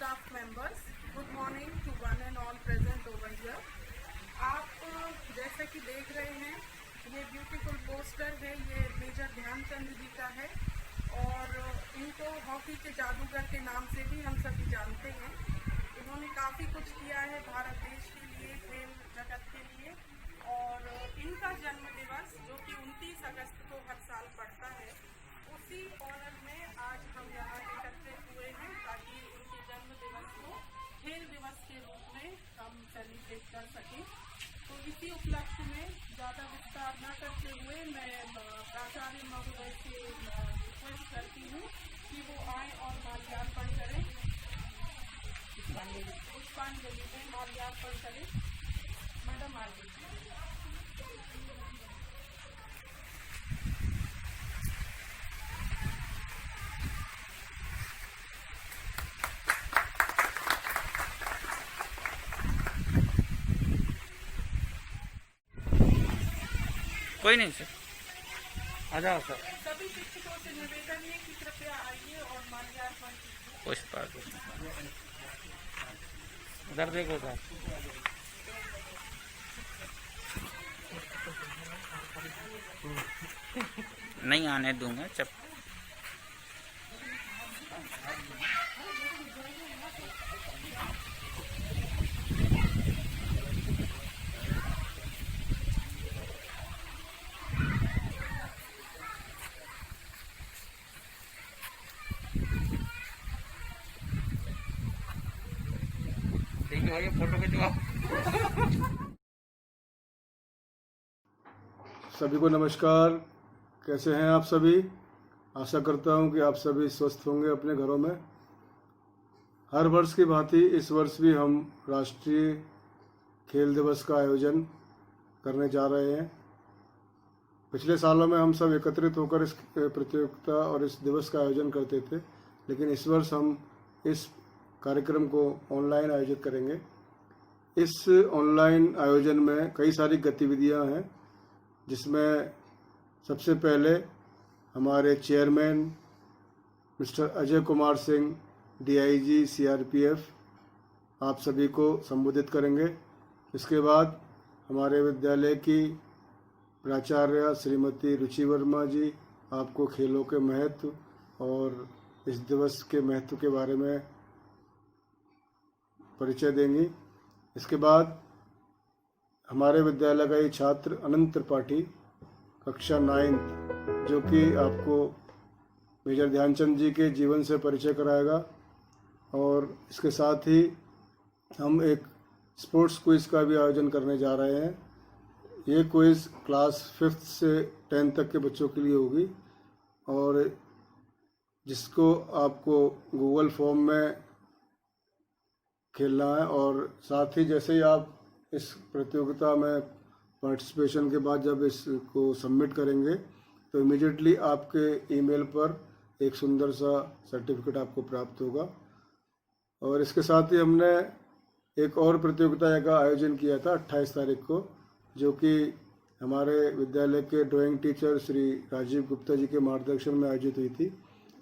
staff members, good morning to one and all present over here. आप जैसे कि देख रहे हैं, ये ब्यूटीफुल पोस्टर है, ये मेजर ध्यानचंद जी का है और इनको हॉकी के जादूगर के नाम से भी हम सभी जानते हैं। इन्होंने काफ़ी कुछ किया है भारत देश के लिए, खेल जगत के लिए, और इनका जन्म दिवस जो कि 29 अगस्त को हर साल पड़ता है, उसी ऑनर में आज हम यहाँ एकत्रित हुए हैं ताकि उनके जन्म दिवस को खेल दिवस के रूप में हम सेलिब्रेट कर सकें। तो इसी उपलक्ष्य में ज़्यादा विस्तार न करते हुए मैं प्राचार्य महोदय से रिक्वेस्ट करती हूँ कि वो आए और माल्यार्पण करें, पुष्पांजलि में माल्यार्पण करें। मैडम आगे। कोई नहीं सर, आ जाओ सर। सभी शिक्षकों से निवेदन है कि कृपया आइए और माल्यार्पण कीजिए। पुष्पा उधर देखो सर। नहीं आने दूंगा चप। देखिए फोटो खिंचवाओ। सभी को नमस्कार। कैसे हैं आप सभी? आशा करता हूं कि आप सभी स्वस्थ होंगे अपने घरों में। हर वर्ष की भांति इस वर्ष भी हम राष्ट्रीय खेल दिवस का आयोजन करने जा रहे हैं। पिछले सालों में हम सब एकत्रित होकर इस प्रतियोगिता और इस दिवस का आयोजन करते थे, लेकिन इस वर्ष हम इस कार्यक्रम को ऑनलाइन आयोजित करेंगे। इस ऑनलाइन आयोजन में कई सारी गतिविधियां हैं, जिसमें सबसे पहले हमारे chairman mister Ajay Kumar Singh, DIG CRPF, आप सभी को संबोधित करेंगे। इसके बाद हमारे विद्यालय की प्राचार्य श्रीमती रुचि वर्मा जी आपको खेलों के महत्व और इस दिवस के महत्व के बारे में परिचय देंगी। इसके बाद हमारे विद्यालय का ही छात्र अनंत त्रिपाठी, कक्षा 9th, जो कि आपको मेजर ध्यानचंद जी के जीवन से परिचय कराएगा। और इसके साथ ही हम एक स्पोर्ट्स क्विज का भी आयोजन करने जा रहे हैं। ये क्विज क्लास 5th से 10th तक के बच्चों के लिए होगी और जिसको आपको गूगल फॉर्म में खेलना है। और साथ ही जैसे ही आप इस प्रतियोगिता में पार्टिसिपेशन के बाद जब इसको सबमिट करेंगे तो इमीडिएटली आपके ईमेल पर एक सुंदर सा सर्टिफिकेट आपको प्राप्त होगा। और इसके साथ ही हमने एक और प्रतियोगिता का आयोजन किया था 28 तारीख को, जो कि हमारे विद्यालय के ड्राइंग टीचर श्री राजीव गुप्ता जी के मार्गदर्शन में आयोजित हुई थी।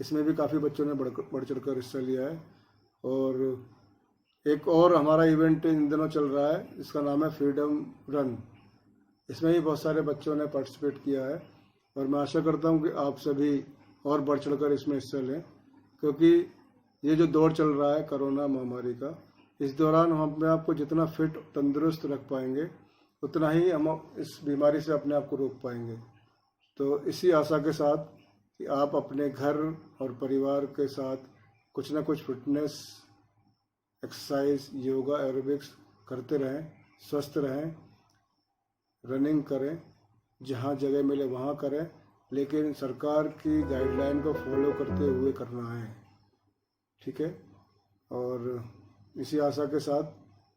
इसमें भी काफ़ी बच्चों ने बढ़ चढ़कर हिस्सा लिया है। और एक और हमारा इवेंट इन दिनों चल रहा है, इसका नाम है फ्रीडम रन। इसमें भी बहुत सारे बच्चों ने पार्टिसिपेट किया है और मैं आशा करता हूं कि आप सभी और बढ़ चढ़कर इसमें हिस्सा लें, क्योंकि ये जो दौर चल रहा है कोरोना महामारी का, इस दौरान हम अपने आप को जितना फिट तंदुरुस्त रख पाएंगे उतना ही हम इस बीमारी से अपने आप को रोक पाएंगे। तो इसी आशा के साथ कि आप अपने घर और परिवार के साथ कुछ ना कुछ फिटनेस एक्सरसाइज, योगा, एरोबिक्स करते रहें, स्वस्थ रहें, रनिंग करें, जहाँ जगह मिले वहाँ करें, लेकिन सरकार की गाइडलाइन को फॉलो करते हुए करना है, ठीक है। और इसी आशा के साथ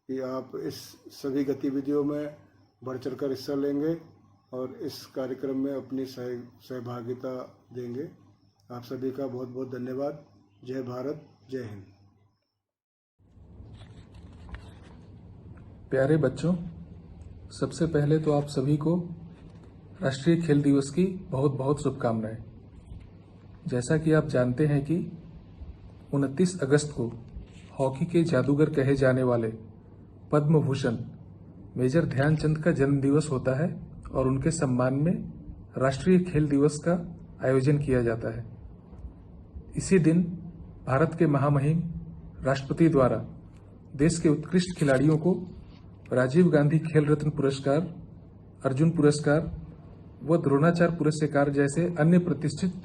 कि आप इस सभी गतिविधियों में बढ़ चढ़कर हिस्सा लेंगे और इस कार्यक्रम में अपनी सहभागिता देंगे। आप सभी का बहुत बहुत धन्यवाद। जय भारत, जय हिंद। प्यारे बच्चों, सबसे पहले तो आप सभी को राष्ट्रीय खेल दिवस की बहुत बहुत शुभकामनाएं। जैसा कि आप जानते हैं कि 29 अगस्त को हॉकी के जादूगर कहे जाने वाले पद्म भूषण मेजर ध्यानचंद का जन्म दिवस होता है और उनके सम्मान में राष्ट्रीय खेल दिवस का आयोजन किया जाता है। इसी दिन भारत के महामहिम राष्ट्रपति द्वारा देश के उत्कृष्ट खिलाड़ियों को राजीव गांधी खेल रत्न पुरस्कार, अर्जुन पुरस्कार व द्रोणाचार्य पुरस्कार जैसे अन्य प्रतिष्ठित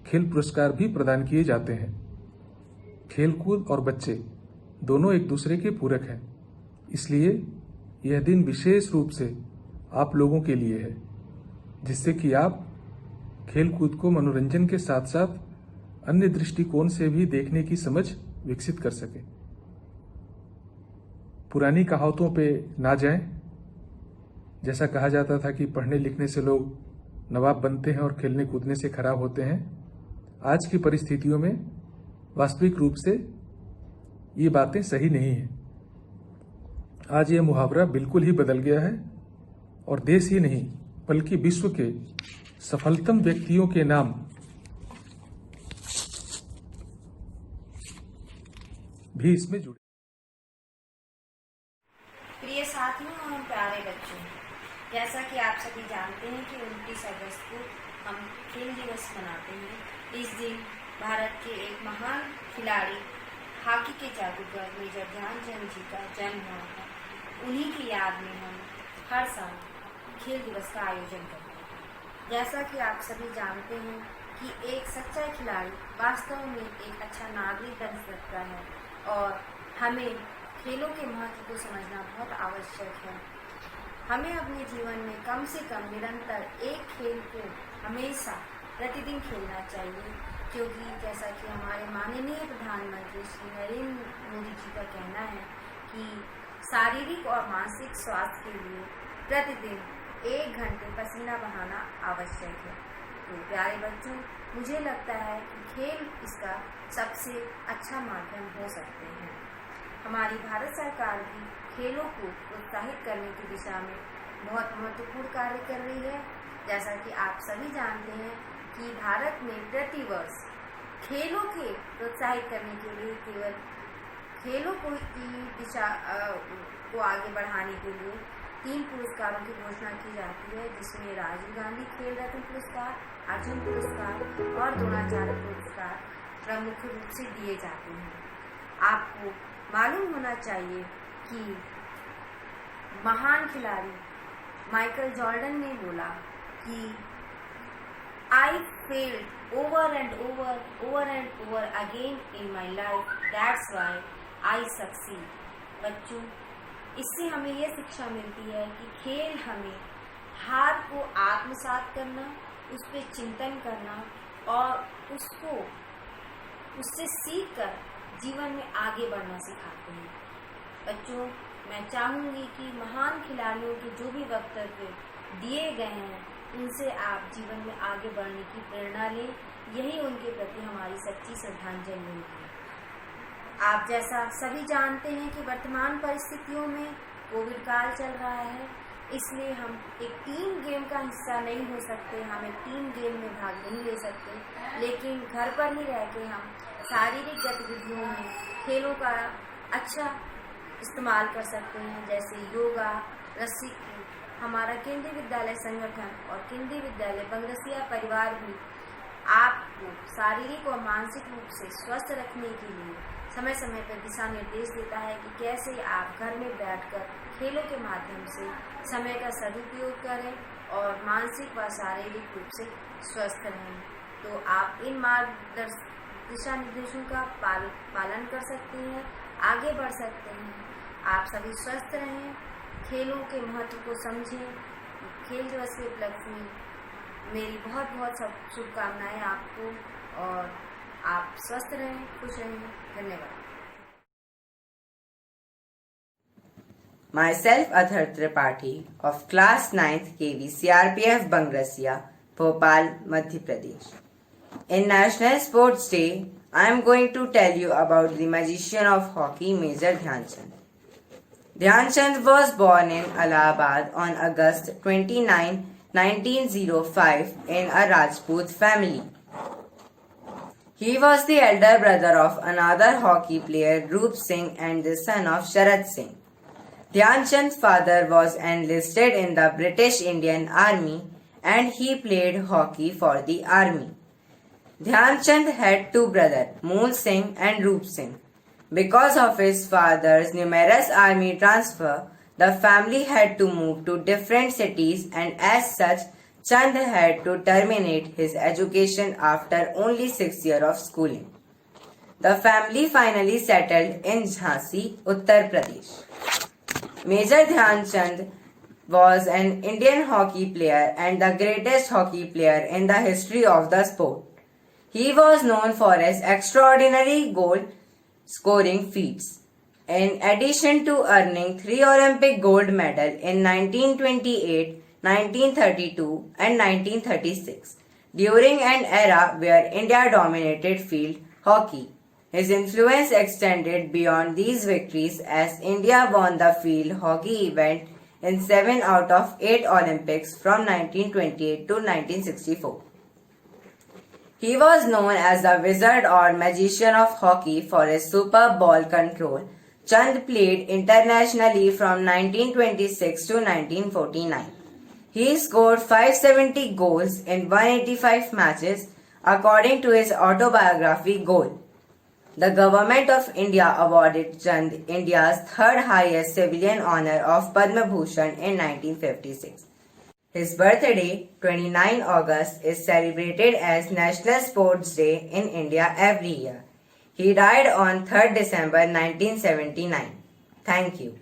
खेल पुरस्कार भी प्रदान किए जाते हैं। खेलकूद और बच्चे दोनों एक दूसरे के पूरक हैं, इसलिए यह दिन विशेष रूप से आप लोगों के लिए है, जिससे कि आप खेलकूद को मनोरंजन के साथ साथ अन्य दृष्टिकोण से भी देखने की समझ विकसित कर सकें। पुरानी कहावतों पे ना जाएं। जैसा कहा जाता था कि पढ़ने लिखने से लोग नवाब बनते हैं और खेलने कूदने से खराब होते हैं, आज की परिस्थितियों में वास्तविक रूप से ये बातें सही नहीं हैं। आज ये मुहावरा बिल्कुल ही बदल गया है और देश ही नहीं बल्कि विश्व के सफलतम व्यक्तियों के नाम भी इसमें जुड़े। प्रिय साथियों और प्यारे बच्चों, जैसा कि आप सभी जानते हैं कि 29 अगस्त को हम खेल दिवस मनाते हैं। इस दिन भारत के एक महान खिलाड़ी, हॉकी के जादूगर मेजर ध्यानचंद जी का जन्म हुआ था। उन्हीं की याद में हम हर साल खेल दिवस का आयोजन करते हैं। जैसा कि आप सभी जानते हैं कि एक सच्चा खिलाड़ी वास्तव में एक अच्छा नागरिक बन सकता है और हमें खेलों के महत्व को समझना बहुत आवश्यक है। हमें अपने जीवन में कम से कम निरंतर एक खेल को हमेशा प्रतिदिन खेलना चाहिए, क्योंकि जैसा कि हमारे माननीय प्रधानमंत्री श्री नरेंद्र मोदी जी का कहना है कि शारीरिक और मानसिक स्वास्थ्य के लिए प्रतिदिन 1 घंटे पसीना बहाना आवश्यक है। तो प्यारे बच्चों, मुझे लगता है कि खेल इसका सबसे अच्छा माध्यम हो सकते हैं। हमारी भारत सरकार भी खेलों को प्रोत्साहित करने की दिशा में बहुत महत्वपूर्ण कार्य कर रही है। जैसा कि आप सभी जानते हैं कि भारत में प्रतिवर्ष खेलों के प्रोत्साहित करने के लिए केवल खेलों को की दिशा को आगे बढ़ाने के लिए 3 पुरस्कारों की घोषणा की जाती है, जिसमें राजीव गांधी खेल रत्न पुरस्कार, अर्जुन पुरस्कार और द्रोणाचार्य पुरस्कार प्रमुख रूप से दिए जाते हैं। आपको मालूम होना चाहिए कि महान खिलाड़ी माइकल जॉर्डन ने बोला कि I failed over and over again in my life. That's why I succeed. बच्चों, इससे हमें यह शिक्षा मिलती है कि खेल हमें हार को आत्मसात करना, उस पर चिंतन करना और उससे सीख कर जीवन में आगे बढ़ना सिखाते हैं। बच्चों, मैं चाहूँगी कि महान खिलाड़ियों के जो भी वक्तव्य दिए गए हैं उनसे आप जीवन में आगे बढ़ने की प्रेरणा लें। यही उनके प्रति हमारी सच्ची श्रद्धांजलि होगी। आप जैसा सभी जानते हैं कि वर्तमान परिस्थितियों में कोविड काल चल रहा है, इसलिए हम एक टीम गेम का हिस्सा नहीं हो सकते, हम एक टीम गेम में भाग नहीं ले सकते, लेकिन घर पर ही रह के हम शारीरिक गतिविधियों में खेलों का अच्छा इस्तेमाल कर सकते हैं, जैसे योगा, रस्सी कूद। हमारा केंद्रीय विद्यालय संगठन और केंद्रीय विद्यालय बंगरसिया परिवार भी आपको शारीरिक और मानसिक रूप से स्वस्थ रखने के लिए समय समय पर दिशा निर्देश देता है कि कैसे आप घर में बैठकर खेलों के माध्यम से समय का सदुपयोग करें और मानसिक व शारीरिक रूप से स्वस्थ रहें। तो आप इन दिशा निर्देशों का पालन कर सकते हैं, आगे बढ़ सकते हैं। आप सभी स्वस्थ रहें, खेलों के महत्व को समझें। खेल दिवस के उपलक्ष्य में मेरी बहुत बहुत शुभकामनाएं आपको, और आप स्वस्थ रहें, खुश रहें। धन्यवाद। Myself, Adhar Tripathi of Class 9th KV CRPF Bangrasiya, Bhopal, Madhya Pradesh. In National Sports Day, I am going to tell you about the magician of hockey, Major Dhyanchand. Dhyanchand was born in Allahabad on August 29, 1905 in a Rajput family. He was the elder brother of another hockey player, Roop Singh, and the son of Sharat Singh. Dhyan Chand's father was enlisted in the British Indian Army and he played hockey for the army. Dhyan Chand had two brothers, Mool Singh and Roop Singh. Because of his father's numerous army transfer, the family had to move to different cities, and as such, Chand had to terminate his education after only 6 years of schooling. The family finally settled in Jhansi, Uttar Pradesh. Major Dhyan Chand was an Indian hockey player and the greatest hockey player in the history of the sport. He was known for his extraordinary goal-scoring feats. In addition to earning 3 Olympic gold medals in 1928, 1932 and 1936, during an era where India dominated field hockey. His influence extended beyond these victories as India won the field hockey event in 7 out of 8 Olympics from 1928 to 1964. He was known as the wizard or magician of hockey for his superb ball control. Chand played internationally from 1926 to 1949. He scored 570 goals in 185 matches, according to his autobiography Goal. The Government of India awarded Chand India's third highest civilian honor of Padma Bhushan in 1956. His birthday, 29 August, is celebrated as National Sports Day in India every year. He died on 3rd December 1979. Thank you.